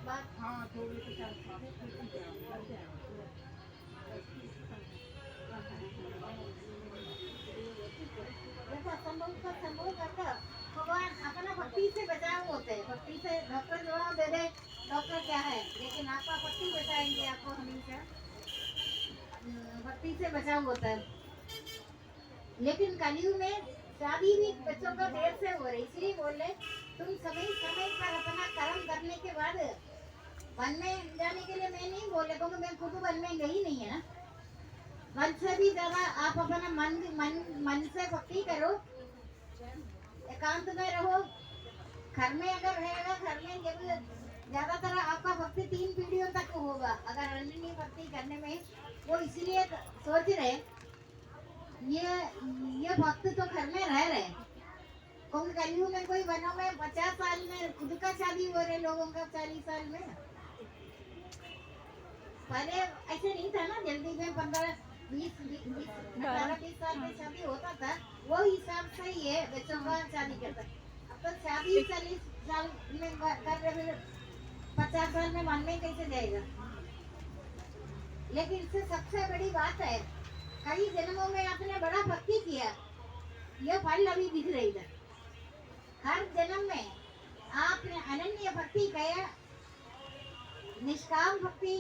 हाँ थोड़ी सी देखो असंभव का संभव करके भगवान अपना भक्ति से बचाव होते हैं। भक्ति से डॉक्टर जवाब दे दे, डॉक्टर क्या है, लेकिन आपका भक्ति बचाएंगे आपको हमेशा। भक्ति से बचाव होता है। लेकिन कलयुग में शादी भी बच्चों का देर से हो रही, इसलिए बोल रहे तुम समय समय पर अपना कर्म करने के बाद वन में जाने के लिए मैं नहीं बोल रहा, क्योंकि मैं खुद वन में गई नहीं है ना। वन से भी ज्यादा आप अपना मन मन मन से भक्ति करो, एकांत में रहो। घर में अगर रहेगा, घर में जब ज्यादातर आपका भक्ति 3 पीढ़ियों तक होगा अगर अनन्य भक्ति करने में। वो इसलिए सोच रहे ये भक्त तो घर में रह रहे, क्योंकि कलयुग में कोई वनों में 50 साल में खुद का शादी हो रहे लोगों का, 40 साल में। पहले ऐसे नहीं था ना, जल्दी में 15-20 साल में शादी होता था, वो हिसाब से ही है बच्चों का शादी करता। अब तो शादी 40 साल में कर रहे, 50 साल में मन में कैसे जाएगा। लेकिन इससे सबसे बड़ी बात है, कई जन्मों में आपने बड़ा भक्ति किया, ये फल अभी दिख रही है। हर जन्म में आपने अनन्य भक्ति किया, निष्काम भक्ति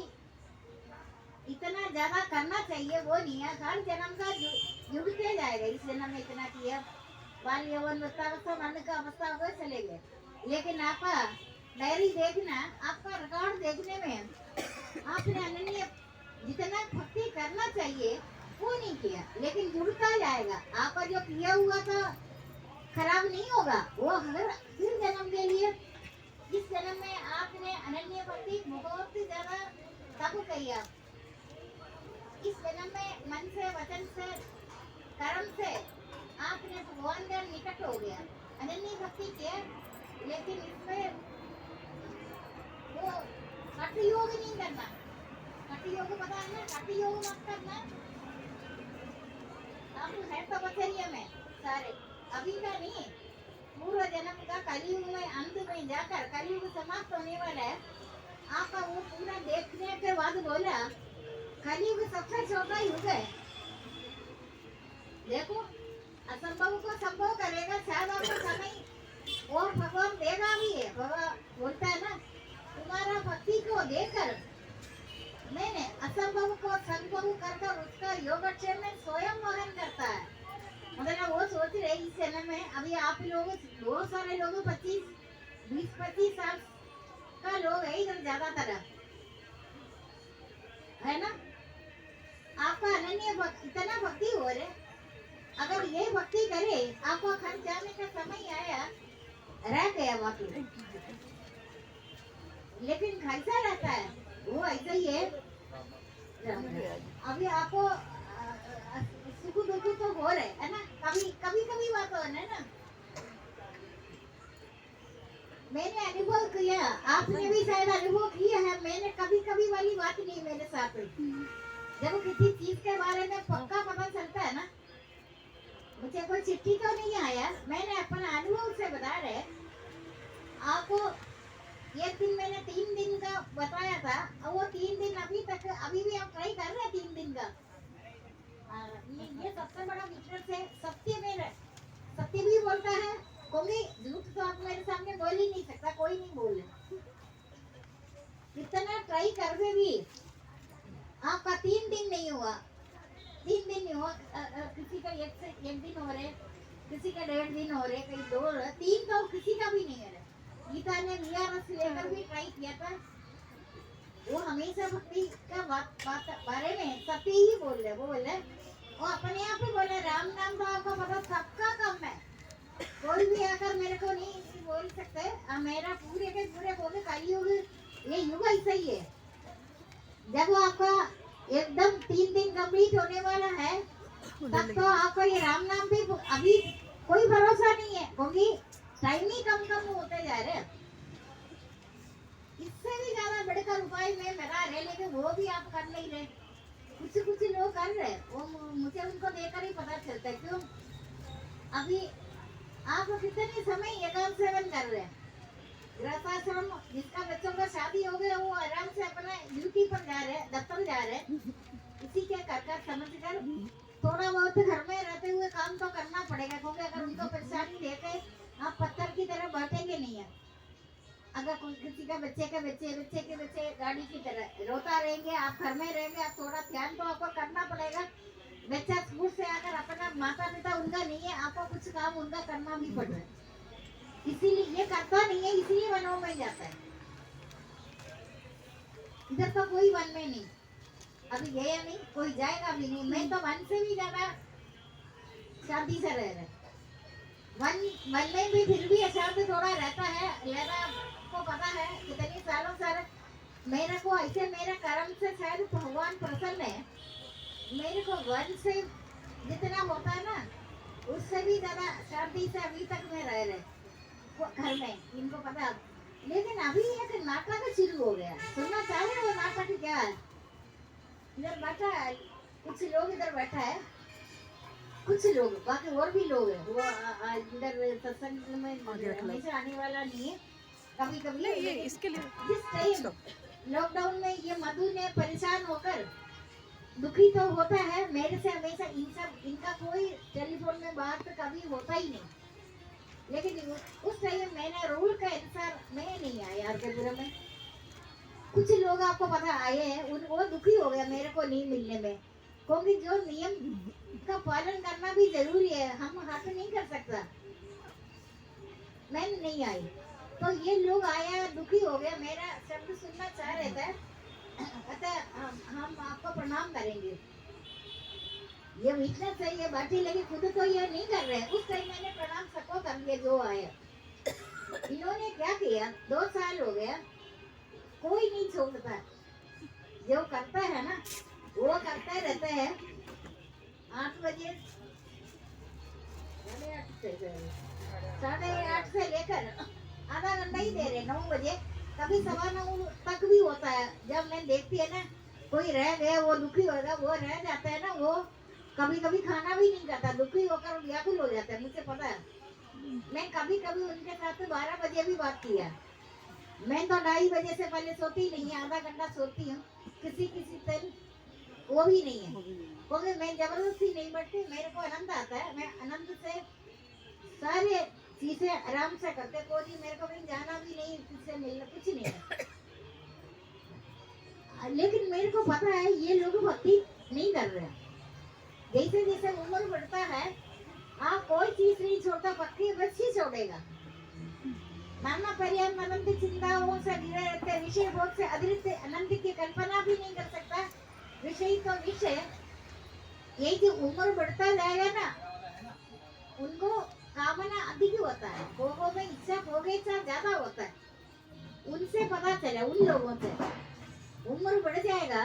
इतना ज्यादा करना चाहिए वो नहीं है। हर जन्म का जुड़ते जाएगा, इस जन्म में इतना किया, बाल यौवन वृद्धावस्था मन का अवस्था हो चले गए। लेकिन आपका डायरी देखना, आपका रिकॉर्ड देखने में आपने अनन्य जितना भक्ति करना चाहिए वो नहीं किया, लेकिन जुड़ता जाएगा। आपका जो किया हुआ था खराब नहीं होगा, वो हर फिर जन्म के लिए। इस जन्म में आपने अनन्य भक्ति बहुत ज्यादा तब किया, इस जन्म में मन से वचन से कर्म से आपने भगवान का निकट हो गया, अनन्य भक्ति किया। लेकिन इसमें वो कट योग नहीं करना, कट योग पता है ना, कट योग मत करना। आप है तो बचरिया में सारे, अभी का नहीं, पूर्व जन्म का कलयुग में अंत में जाकर कलयुग समाप्त होने वाला है। आपका वो पूरा देखने के बाद बोला कलयुग सबसे छोटा युग है। देखो असंभव को संभव करेगा, शायद आपको समय और भगवान देगा भी है। भगवान बोलता है ना, तुम्हारा भक्ति को देकर मैंने असंभव को संभव करकर उसका योगक्षेम में स्वयं वहन करता है। मतलब वो सोच रहे इस जन्म में अभी आप लोग बहुत सारे लोग 20-25 साल का लोग है इधर ज्यादातर है ना। आपका अनन्य इतना भक्ति हो रहे, अगर ये भक्ति करे आपको घर जाने का समय आया रह गया बाकी, लेकिन कैसा रहता है वो ऐसा ही है। अभी आपको सुख दुख तो हो रहे है ना, कभी कभी बात हो रहा है ना। मैंने अनुभव किया, आपने भी शायद अनुभव किया है, मैंने कभी कभी वाली बात नहीं मेरे साथ। जब किसी चीज के बारे में पक्का पता चलता है ना, मुझे कोई चिट्ठी तो नहीं आया, मैंने अपना अनुभव से बता रहे आपको। एक दिन मैंने 3 दिन का बताया था, और वो 3 दिन अभी तक अभी भी आप ट्राई कर रहे हैं 3 दिन का। ये सबसे बड़ा विटनेस है, सत्य में सत्य भी बोलता है, क्योंकि झूठ तो आप मेरे सामने बोल ही नहीं सकता, कोई नहीं बोल रहा। इतना ट्राई करके भी आपका 3 दिन नहीं हुआ, 3 दिन नहीं हुआ। किसी का एक दिन हो रहे, किसी का 1.5 दिन हो रहे, कहीं 2 हो रहे, 3 तो किसी का भी नहीं हो रहा। गीता ने लिया रस लेकर भी ट्राई किया था, वो हमेशा भक्ति का बारे में सत्य ही बोल रहे। वो बोले वो अपने आप ही बोले राम नाम तो आपको पता सबका कम है, कोई भी आकर मेरे को नहीं बोल सकते। मेरा पूरे के पूरे बोले कलयुग ये युग ऐसा ही है। जब आपका एकदम 3 दिन कंप्लीट होने वाला है, तब तो आपका ये राम नाम भी अभी कोई भरोसा नहीं है, क्योंकि टाइम ही कम होते जा रहे हैं। इससे भी ज्यादा बढ़कर उपाय में बता रहे, लेकिन वो भी आप कर नहीं रहे। कुछ लोग कर रहे, वो मुझे उनको देखकर ही पता चलता है। क्यों अभी आप कितने समय एकांत सेवन कर रहे हैं, गृहस्थाश्रम जिसका बच्चों का शादी हो गया वो आराम से अपने ड्यूटी पर जा रहे हैं, दफ्तर जा रहे हैं, इसी के कर समझ कर थोड़ा बहुत घर में रहते हुए काम तो करना पड़ेगा, क्योंकि अगर उनको परेशानी देके आप पत्थर की तरह बैठेंगे नहीं है। अगर कोई किसी का बच्चे के बच्चे गाड़ी की तरह रोता रहेंगे, आप घर में रहेंगे, आप थोड़ा ध्यान तो आपको करना पड़ेगा। बच्चा स्कूल से आकर अपना माता पिता उनका नहीं है, आपको कुछ काम उनका करना भी पड़ रहा है, इसीलिए ये करता नहीं है, इसीलिए वनों में जाता है। इधर तो कोई वन में नहीं, अभी गया नहीं, कोई जाएगा भी नहीं। मैं तो वन से भी ज्यादा शांति से रह रहे। वन वन में भी फिर भी अशांत थोड़ा रहता है, लेना को पता है कितने सालों से मेरे को ऐसे मेरे कर्म से शायद भगवान प्रसन्न है। मेरे को वन से जितना होता है ना, उससे भी ज्यादा शांति से अभी तक मैं रह रहे घर में, इनको पता। लेकिन अभी एक नाटक शुरू हो गया, सुनना चाह रहे हो नाटक क्या है? इधर बैठा है कुछ लोग, इधर बैठा है कुछ लोग, बाकी और भी लोग हैं। वो इधर सत्संग में हमेशा आने वाला नहीं है, कभी कभी ये इसके लिए जिस टाइम लॉकडाउन में ये मधु ने परेशान होकर दुखी तो होता है मेरे से हमेशा। इनका कोई टेलीफोन में बात कभी होता ही नहीं, लेकिन उस टाइम मैंने रूल के अनुसार मैं नहीं आया हरकेपुरा में। कुछ लोग आपको पता आए हैं, वो दुखी हो गया मेरे को नहीं मिलने में, क्योंकि जो नियम का पालन करना भी जरूरी है, हम हाथ नहीं कर सकता। मैं नहीं आई तो ये लोग आया, दुखी हो गया, मेरा शब्द सुनना चाह रहे थे, अतः हम आपको प्रणाम करेंगे। ये वीकनेस है, ये बातें लगी खुद तो ये नहीं कर रहे। उस टाइम मैंने प्रणाम सबको कर दिया जो आया। इन्होंने क्या किया, 2 साल हो गया, कोई नहीं छोड़ता, जो करता है ना वो करते रहते हैं। 8 बजे 8:30 से लेकर आधा घंटा ही दे रहे, 9 बजे, कभी 9:15 तक भी होता है। जब मैं देखती है ना कोई रह गया, वो दुखी होगा, वो रह जाता है ना, वो कभी कभी खाना भी नहीं खाता, दुखी होकर व्याकुल हो जाता है, मुझे पता है। मैं कभी कभी उनके साथ 12 बजे भी बात किया। मैं तो 2:30 बजे से पहले सोती नहीं है, आधा घंटा सोती हूँ, किसी दिन वो भी नहीं है, क्योंकि मैं जबरदस्ती नहीं बैठती। मेरे को आनंद आता है, मैं आनंद से सारे चीजें आराम से करते, कोई मेरे को कहीं जाना भी नहीं, किससे मिलना कुछ नहीं है। लेकिन मेरे को पता है ये लोग भक्ति नहीं कर रहे। जैसे जैसे उम्र बढ़ता है, आप कोई चीज नहीं छोड़ता, भक्ति बस ही छोड़ेगा। नाना पर्याय अनंत चिंताओं से घिरे रहते, विषय भोग से अतिरिक्त अनंत की कल्पना भी नहीं कर सकता। विषय तो विषय, ये जो उम्र बढ़ता जाएगा ना, उनको कामना अधिक होता है, भोगों में इच्छा भोग इच्छा ज्यादा होता है। उनसे पता चले, उन लोगों से उम्र बढ़ जाएगा,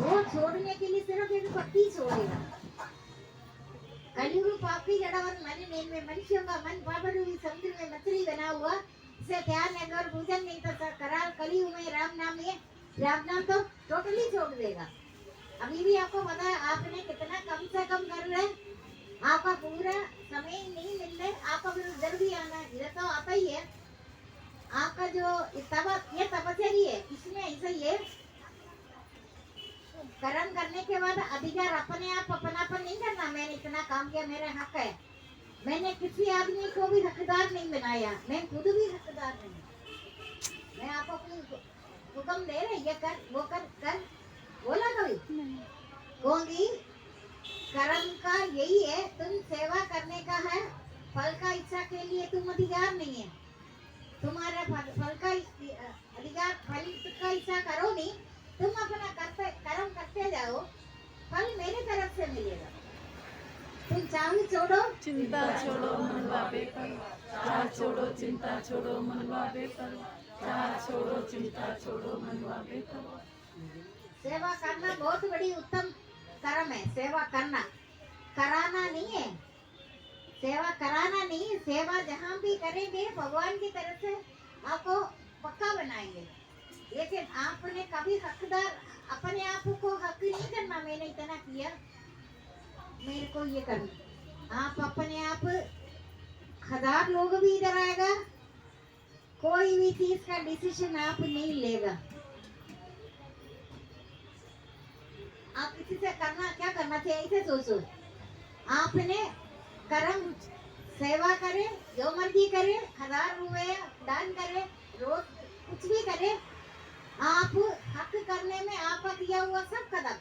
वो छोड़ने के लिए सिर्फ एक भक्ति छोड़ेगा। कलियुग पापी जड़ावन मन में मनुष्यों का मन पावन रूपी समुद्र में मछली बना हुआ, इसे ध्यान अगर पूजन नहीं तो करार कलियुग में राम नाम तो टोटली छोड़ देगा। अभी भी आपको पता है आपने कितना कम से कम कर रहे, आपका पूरा समय नहीं मिल रहा, आपका फिर इधर भी आना है, इधर तो आता ही है। आपका जो ये तपस्या है, इसमें ऐसा ही है, कर्म करने के बाद अधिकार अपने आप अपनापन नहीं करना, मैंने इतना काम किया मेरा हक है। मैंने किसी आदमी को भी हकदार नहीं बनाया, मैं खुद भी हकदार नहीं। मैं आपको हुक्म दे रहे, ये कर वो कर बोला कभी होंगी। कर्म का यही है, तुम सेवा करने का है, फल का इच्छा के लिए तुम अधिकार नहीं है। तुम्हारा फल का अधिकार, फल का इच्छा करो नहीं, तुम अपना कर्म करते जाओ, फल मेरे तरफ से मिलेगा। तुम चाह छोड़ो चिंता छोड़ो मन बाबे पर, चाह छोड़ो चिंता छोड़ो मन बाबे पर, चाह छोड़ो चिंता छोड़ो मन बाबे पर। सेवा करना बहुत बड़ी उत्तम कर्म है। सेवा करना, कराना नहीं है, सेवा कराना नहीं। सेवा जहाँ भी करेंगे भगवान की तरफ से आपको पक्का बनाएंगे। लेकिन आपने कभी हकदार अपने आप को हक नहीं करना, मैंने इतना किया मेरे को ये करना। आप अपने आप, 1000 लोग भी इधर आएगा, कोई भी चीज का डिसीजन आप नहीं लेगा। आप किसी से करना क्या करना चाहिए इसे सोचो। आपने कर्म सेवा करे, जो मर्जी करे, 1000 रुपए दान करे, रोज कुछ भी करे, आप हक करने में आपका किया हुआ सब कदम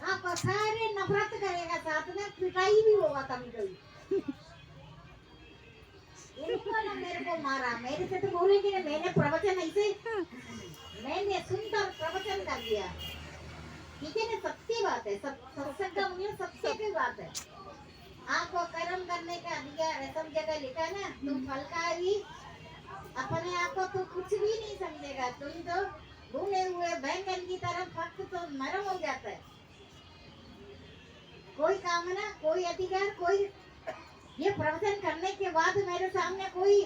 आप सारे नफरत करेगा, साथ में पिटाई भी होगा कभी कभी। इनको ना मेरे को मारा, मेरे से तो बोलेंगे ना, मैंने प्रवचन ऐसे मैंने सुनकर प्रवचन कर दिया। ठीक है ना, सत्य बात है, सत्संग का मूल्य सत्य की बात है। आपको कर्म करने का अधिकार है, सब जगह लिखा है ना, तुम फल का भी अपने आप को तो कुछ भी नहीं समझेगा, तुम तो भुने हुए बैंगन की तरह फक्त तो नरम हो जाता है। कोई कामना, कोई अधिकार, कोई ये प्रवचन करने के बाद मेरे सामने कोई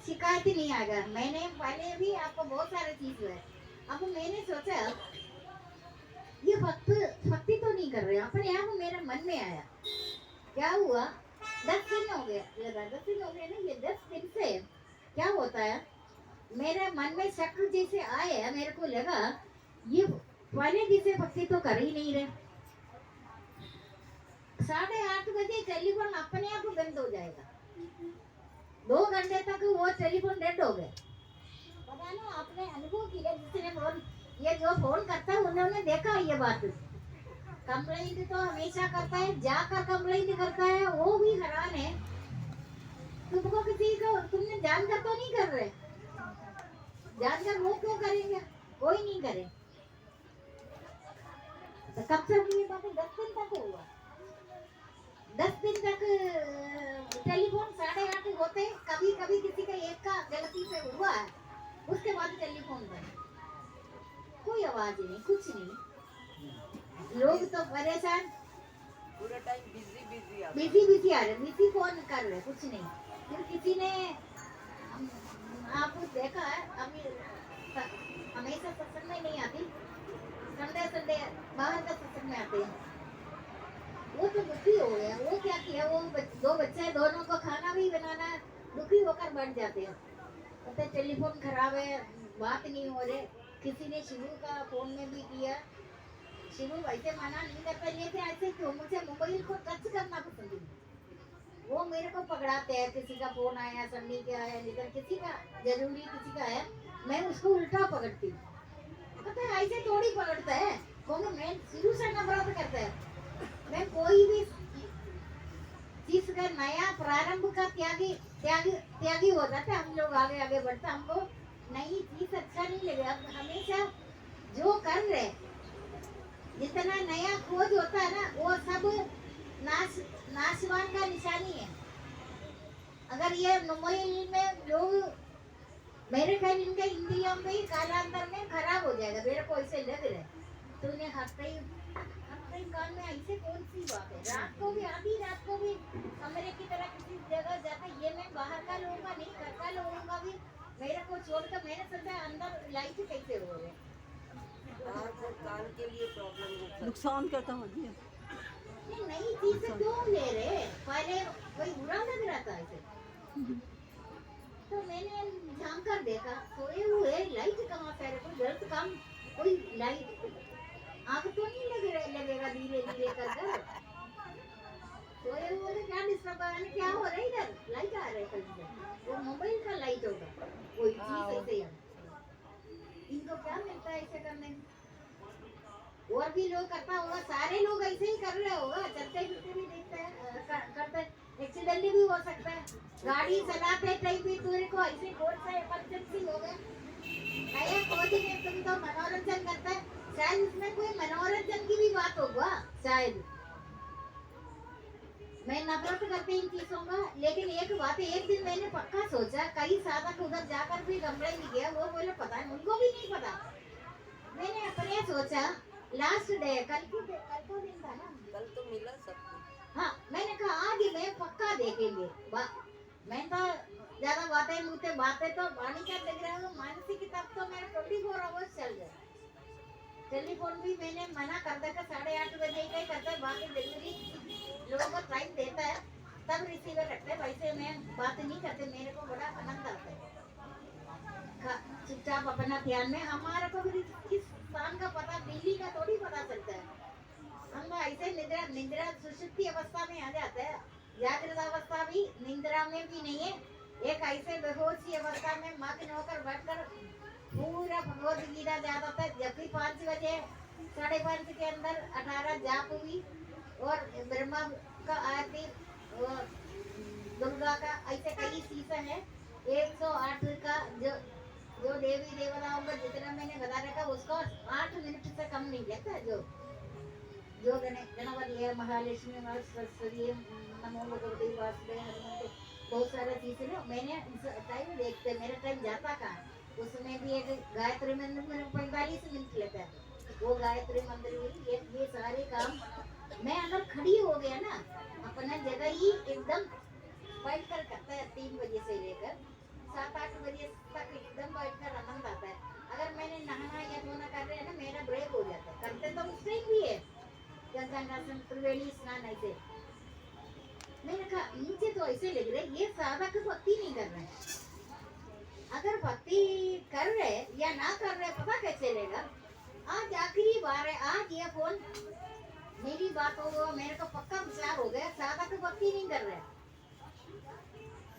शिकायत ही नहीं आएगा। मैंने पहले भी आपको बहुत सारे चीज हुए, अब मैंने सोचा ये भक्ति तो नहीं कर रहे, अपने आप मेरे मन में आया। क्या हुआ, 10 दिन हो गया, लगा 10 दिन हो गए ना, ये 10 दिन से क्या होता है, मेरे मन में शक जैसे आया, मेरे को लगा ये पहले जैसे भक्ति तो कर ही नहीं रहे। 8:30 बजे टेलीफोन अपने आप बंद हो जाएगा, 2 घंटे तक वो टेलीफोन डेड हो गए। पता ना आपने अनुभव किया, जिसने फोन ये जो फोन करता है उन्होंने देखा ये बात। कंप्लेंट तो हमेशा करता है, जाकर कंप्लेंट करता है, वो भी हैरान है। तुमको किसी को तुमने जानकर तो नहीं कर रहे, जानकर वो क्यों करेंगे, कोई नहीं करे। तो कब से ये बात 10 दिन तक हुआ, 10 दिन तक टेलीफोन 8:30 होते, कभी कभी किसी का एक का गलती से हुआ है, उसके बाद टेलीफोन बंद, कोई आवाज नहीं, कुछ नहीं। लोग तो परेशान, पूरा टाइम बिजी आ रहे, बिजी फोन कर रहे, कुछ नहीं। फिर किसी ने आपको देखा है, अभी हमेशा सत्संग में नहीं आती, संडे बाहर का सत्संग में आते हैं, वो तो दुखी हो गया। वो क्या किया, वो 2 बच्चे, दोनों को खाना भी बनाना, दुखी होकर बैठ जाते हैं, कहते टेलीफोन खराब है, बात नहीं हो रहे। किसी ने शिवू का फोन में भी किया, शिवू वैसे मना नहीं करता, लेकिन ऐसे क्यों, मुझे मोबाइल को टच करना पसंद नहीं, वो मेरे को पकड़ाते हैं। किसी का फोन आया, सन्नी का आया, लेकिन किसी का जरूरी किसी का है, मैं उसको उल्टा पकड़ती हूँ। पता है ऐसे थोड़ी पकड़ता है, क्योंकि मैं शुरू से नफरत करता है। मैं कोई भी चीज का नया प्रारंभ का त्यागी हो जाता है, हम लोग आगे बढ़ते, हमको नई चीज अच्छा नहीं लगेगा। हमेशा जो कर रहे, जितना नया खोज होता है ना, वो सब नाशवान का निशानी है। अगर ये मोबाइल में लोग, मेरे ख्याल इनका इंद्रियों में ही कालांतर में खराब हो जाएगा, मेरे को ऐसे लग रहा है। तो उन्हें हर टाइम कान में ऐसे कौन सी बात है, रात को भी आधी रात को भी कमरे की तरह किसी जगह जाते, ये मैं बाहर का लोगों का नहीं, घर का लोगों का भी मेरे को छोड़कर मैंने सोचा अंदर लाइट कैसे हो रहे, कान के लिए प्रॉब्लम नुकसान करता हूँ। नई चीजें क्यों ले रहे, पहले कोई बुरा लग रहा था ऐसे। तो मैंने झांक कर देखा, सोए हुए लाइट कहाँ से, कोई गलत काम, कोई लाइट आग तो नहीं लगेगा धीरे धीरे कर। सोए हुए तो क्या डिस्टर्ब है, क्या हो रहा है इधर, लाइट आ रहा है कहीं से, वो मोबाइल का लाइट होगा, कोई चीज ऐसे है। इनको क्या मिलता है ऐसे करने में, और भी लोग करता होगा, सारे लोग ऐसे ही कर रहे होगा, चलते फिरते भी देखते हैं, करते, एक्सीडेंट भी हो सकता है। गाड़ी चलाते टाइम भी तेरे को ऐसे कोर्ट से इमरजेंसी हो गया, नया खोज में तुम तो मनोरंजन करता है, शायद इसमें कोई मनोरंजन की भी बात होगा शायद। मैं नफरत करती इन चीजों का, लेकिन एक बात है, एक दिन मैंने पक्का सोचा, कई साधक उधर जाकर भी कंप्लेन किया, वो बोले पता है, उनको भी नहीं पता। मैंने अपने सोचा लास्ट डे, कल को दिन था ना, कल तो मिला सबको। हाँ, मैंने कहा आज मैं पक्का देखेंगे। मैं तो ज्यादा बातें तो वाणी का लग रहा है, मानसिक किताब तो मेरा 24 आवर्स चल गया। टेलीफोन भी मैंने मना कर दिया, 8:30 बजे का ही करता है, बाकी जरूरी लोगों को टाइम देता है तब रिसीवर रखते हैं, वैसे मैं बात नहीं करते, मेरे को बड़ा आनंद आता है। चुपचाप अपना ध्यान में, हमारा को फिर इस स्थान का पता दिल्ली का थोड़ी पता चलता है। हम ऐसे निद्रा निद्रा सुषुप्ति अवस्था में आ जाते हैं। जागृत अवस्था भी निद्रा में भी नहीं है, एक ऐसे बेहोशी अवस्था में मग्न होकर बैठकर पूरा भगवत गीता याद आता है। जब भी 5 बजे 5:30 के अंदर 18 जाप हुई और ब्रह्मा का आरती और दुर्गा का, ऐसे कई चीजें हैं। 108 का जो देवी देवताओं का जितना मैंने बता रखा उसको 8 मिनट से कम नहीं लेता। जो गणपति है, महालक्ष्मी, सरस्वती, नमो भगवते वासुदेव, हनुमंत, बहुत सारे चीजें ना मैंने टाइम देखते, मेरा टाइम जाता कहाँ, उसमें भी एक गायत्री मंत्र में 45 मिनट लेता है। वो गायत्री मंत्र भी ये सारे काम मैं अगर खड़ी हो गया ना अपना जगह ही एकदम बैठ कर करता है। 3 बजे से लेकर 7-8 बजे तक एकदम बैठ कर आनंद आता है। अगर मैंने नहाना या धोना कर रहे हैं ना, मेरा ब्रेक हो जाता है। करते तो उस टाइम भी है गंगानासन, त्रिवेणी स्नान, ऐसे मैंने कहा नीचे तो ऐसे लग रहे ये साधक भक्ति नहीं कर रहे। अगर भक्ति कर रहे या ना कर रहे पता कैसे चलेगा। आज आखिरी बार है, आज ये फोन मेरी बात हो, मेरे को पक्का विचार हो गया साधक भक्ति नहीं कर रहे।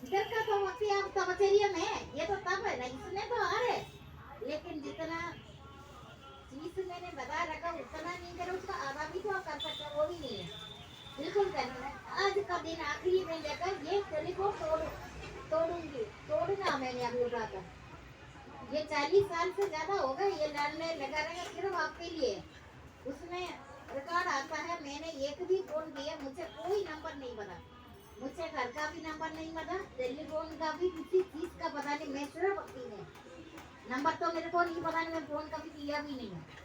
इधर का तो भक्ति आप तपचर्या में, ये तो तप है ना, इसमें तो आ रहे, लेकिन जितना चीज मैंने बता रखा उतना नहीं करे, उसका आधा भी तो आप कर सकते हो, वो भी नहीं है बिल्कुल करना है। आज का दिन आखिरी दिन लेकर ये टेलीफोन तोड़ूंगी, तोड़ना मैंने अभी उठा कर। ये 40 साल से ज्यादा हो गए ये लड़ने लगा रहेगा सिर्फ आपके लिए। उसमें रिकॉर्ड आता है, मैंने एक भी फोन किया, मुझे कोई नंबर नहीं पता, मुझे घर का भी नंबर नहीं पता, टेलीफोन का भी किसी चीज का पता नहीं। मैं सिर्फ अपनी है, नंबर तो मेरे को नहीं पता, नहीं मैं फोन कभी किया भी नहीं है।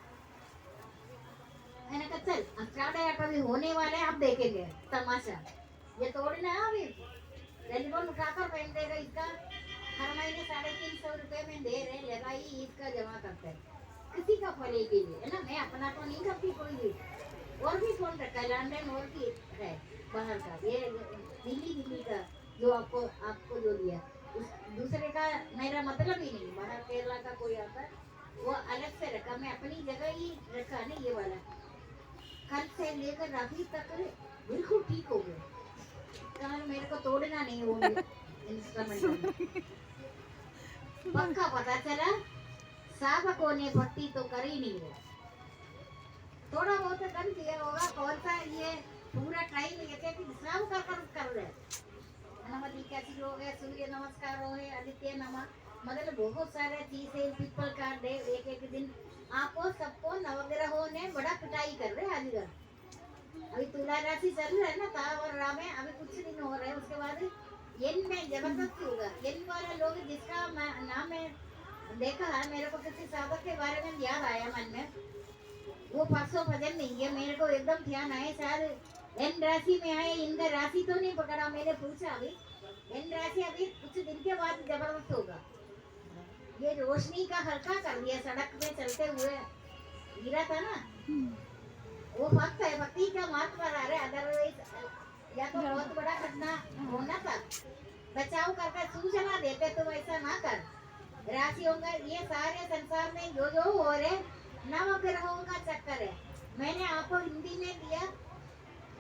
मैंने कहा चल अब 8:30 अभी होने वाले हैं, अब देखेंगे तमाशा। ये तोड़ना है अभी, टेलीफोन उठाकर पहन देगा। इसका हर महीने 350 रुपए में दे रहे, लगाई इसका जमा करते हैं किसी का फले के लिए, है ना। मैं अपना तो नहीं करती कोई भी, और भी फोन रखा है लंदन और भी है बाहर का, ये दिल्ली का जो आपको जो दिया उस दूसरे का मेरा मतलब ही नहीं। बाहर केरला का कोई आता है वो अलग से रखा, मैं अपनी जगह ही रखा ना। ये वाला कल से लेकर रात तक बिल्कुल ठीक हो गया, कारण मेरे को तोड़ना नहीं हो इंस्ट्रूमेंट। पक्का पता चला साधकों ने भक्ति तो कर ही नहीं है, थोड़ा बहुत कर दिया होगा। कौन सा ये पूरा टाइम लेके कि सब कर रहे नमः कैसी हो गए, सूर्य नमस्कार हो गए, आदित्य नमः, मतलब बहुत सारे चीजें, पीपल का डे, एक दिन आपको सबको नवग्रहों ने बड़ा पिटाई कर रहे हैं। आजकल अभी तुला राशि चल रहा है ना, ताव और राम है, अभी कुछ दिन हो रहे हैं, उसके बाद यन में जबरदस्ती होगा। यन वाले लोग जिसका नाम है देखा है, मेरे को किसी साधक के बारे में याद आया मन में, वो परसों भजन नहीं है, मेरे को एकदम ध्यान आया शायद एन राशि में आए, इनका राशि तो नहीं पकड़ा। मैंने पूछा अभी एन राशि अभी कुछ दिन के बाद जबरदस्त होगा। ये रोशनी का हल्का कर दिया, सड़क पे चलते हुए गिरा था ना, वो भक्त है, भक्ति का मार्ग पर आ रहे, अदरवाइज या तो बहुत बड़ा घटना होना था। बचाव करके सूचना देते तो ऐसा ना कर। राशियों का ये सारे संसार में जो हो रहे नवग्रहों का चक्कर है। मैंने आपको हिंदी में दिया,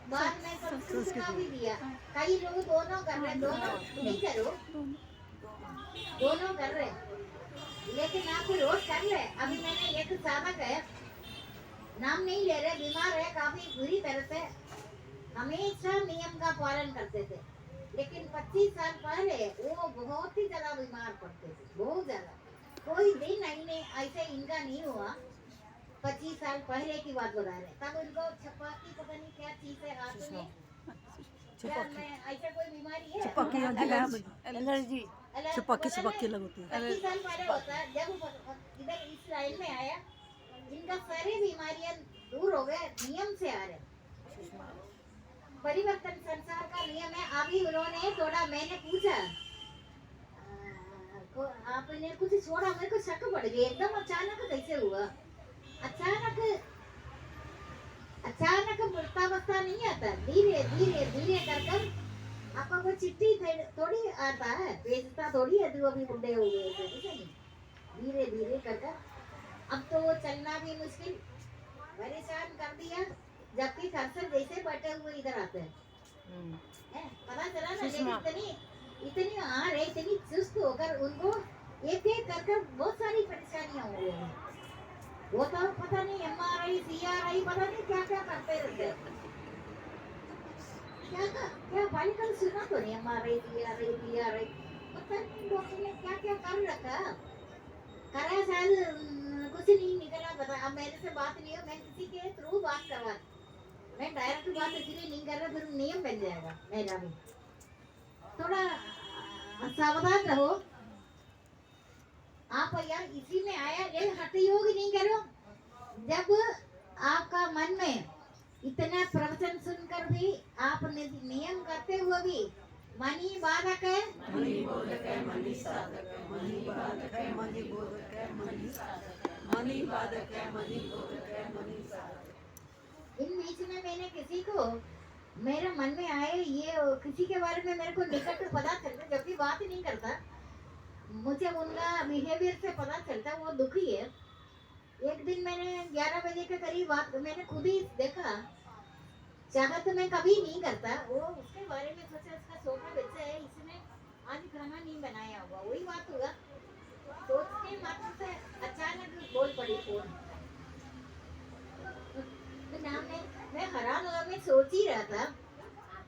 बाद में संस्कृत का भी दिया। कई लोग दोनों कर रहे, दोनों नहीं करो, दोनों कर रहे, लेकिन आप रोज कर रहे। अभी मैंने एक साधक है, नाम नहीं ले रहे, बीमार है काफी बुरी तरह से, हमेशा नियम का पालन करते थे, लेकिन 25 साल पहले वो बहुत ही ज्यादा बीमार पड़ते थे, बहुत ज्यादा। कोई दिन नहीं ऐसे इनका नहीं हुआ। 25 साल पहले की बात बता रहे, तब उनको छपाकी पता नहीं क्या चीज है हाथ में, ऐसा कोई बीमारी है, एलर्जी छपाकी लगती है। 25 साल पहले होता है, जब इधर इस लाइन में आया, इनका सारी बीमारियां दूर हो गए, नियम से आ रहे। परिवर्तन संसार का नियम है। अभी उन्होंने थोड़ा, मैंने पूछा आपने कुछ छोड़ा, मेरे को शक पड़ गई एकदम। अचानक कैसे हुआ? अचानक मृतावस्था नहीं आता, धीरे धीरे धीरे कर आपका कोई चिट्ठी थोड़ी आता है, भेजता थोड़ी है, तू अभी बुढ़े हो गए, धीरे धीरे चलना भी मुश्किल, परेशान कर दिया। जबकि खरसर जैसे बैठे हुए इधर आते हैं, पता चला ना। लेकिन इतनी आ रहे, इतनी सुस्त होकर उनको एक एक कर बहुत सारी परेशानियां हो गई। वो तो पता नहीं MRI CRI पता नहीं क्या क्या करते रहते हैं। क्या भाई कल सुना तो नहीं MRI CRI पता नहीं डॉक्टर ने क्या क्या कर रखा। करा शायद कुछ नहीं निकला। पता अब मेरे से बात नहीं हो, मैं किसी के थ्रू बात करवा, मैं डायरेक्ट बात इसलिए नहीं कर रहा, फिर नियम बन जाएगा मेरा भी। थोड़ा सावधान रहो आप यार। इसी में आया ये हठ योग नहीं करो। जब आपका मन में इतना प्रवचन सुनकर भी आप नियम करते हुए भी मनी बाधक है, मनी बोधक है, मनी साधक है, मनी बाधक है, मनी बोधक है, मनी साधक है, मनी बाधक है, मनी बोधक है, मनी साधक है। इन बीच में मैंने किसी को मेरे मन में आए ये किसी के बारे में मेरे को निकट पता चलता, जब भी बात नहीं करता मुझे उनका बिहेवियर से पता चलता वो दुखी है। एक दिन मैंने 11 बजे के करीब बात मैंने खुद ही देखा। चाहत मैं कभी नहीं करता, वो उसके बारे में सोचा इसका छोटा बच्चा है, इसने आज खाना नहीं बनाया होगा, वही बात होगा। सोचते मात्र से अचानक बोल पड़ी फोन। तो नाम मैं हैरान हुआ, मैं सोच ही रहा था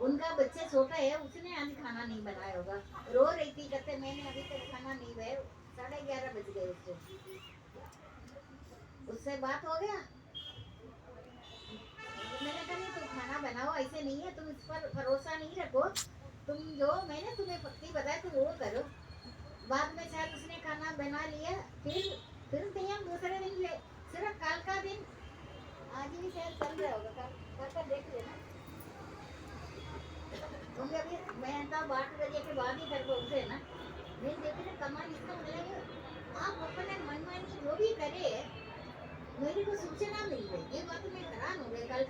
उनका बच्चा छोटा है, उसने आज खाना नहीं बनाया होगा। रो रही थी, कहते मैंने अभी तक खाना नहीं बनाया, 11:30 बज गए उसको। उससे बात हो गया। मैंने कहा नहीं तुम खाना बनाओ, ऐसे नहीं है, तुम इस पर भरोसा नहीं रखो, तुम जो मैंने तुम्हें पक्की बताया तुम वो करो। बाद में शायद उसने खाना बना लिया, फिर हम दूसरे दिन ले, सिर्फ कल का दिन आज भी शायद चल रहा होगा, कल का देख लेना। क्योंकि अभी मैं तो 8 बजे के बाद ही घर पहुंचे ना, मैं देख रही कमाल इसका मतलब आप अपने मनमानी जो भी करे मेरे को सूचना मिल गई। ये बात मैं हैरान हो गई। कल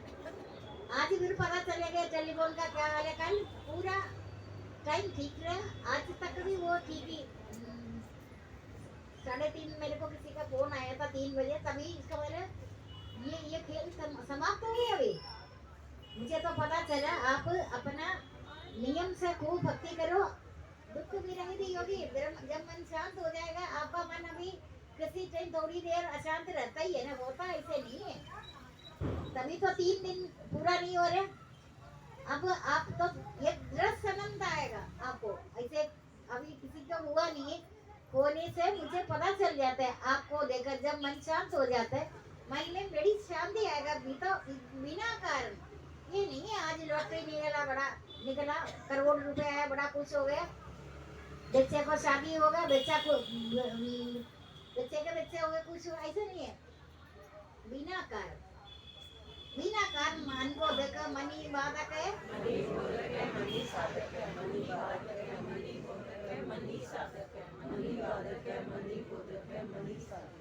आज फिर पता चलेगा टेलीफोन का क्या हाल है। कल पूरा टाइम ठीक रहा, आज तक भी वो ठीक ही। 3:30 मेरे को किसी का फोन आया था 3 बजे, तभी इसका मतलब ये खेल समाप्त हो गया। अभी मुझे तो पता चला आप अपना नियम से खूब भक्ति करो, दुख भी रहेगी होगी। जब मन शांत हो जाएगा, आपका मन अभी किसी टाइम थोड़ी देर अशांत रहता ही है ना, होता ऐसे नहीं है। तभी तो 3 दिन पूरा नहीं हो रहे। अब आप तो ये दृढ़ आनंद आएगा आपको, ऐसे अभी किसी का हुआ नहीं होने से मुझे पता चल जाता है आपको देखकर। जब मन शांत हो जाता है, मन में बड़ी शांति आएगा, बिना कारण। ये नहीं है आज लॉटरी निकला, बड़ा निकला, करोड़ रुपए आया, बड़ा खुश हो गया, बच्चे को शादी हो गया, बच्चे के बच्चे हो गए, खुश हुआ, ऐसा नहीं है। बिना कारण मन को देखा मनी बाधक है, मनी बोधक है, मनी साधक है, मनी बाधक है, मनी बोधक है, मनी साधक है, मनी बाधक है, मनी बोधक है, मनी साधक है।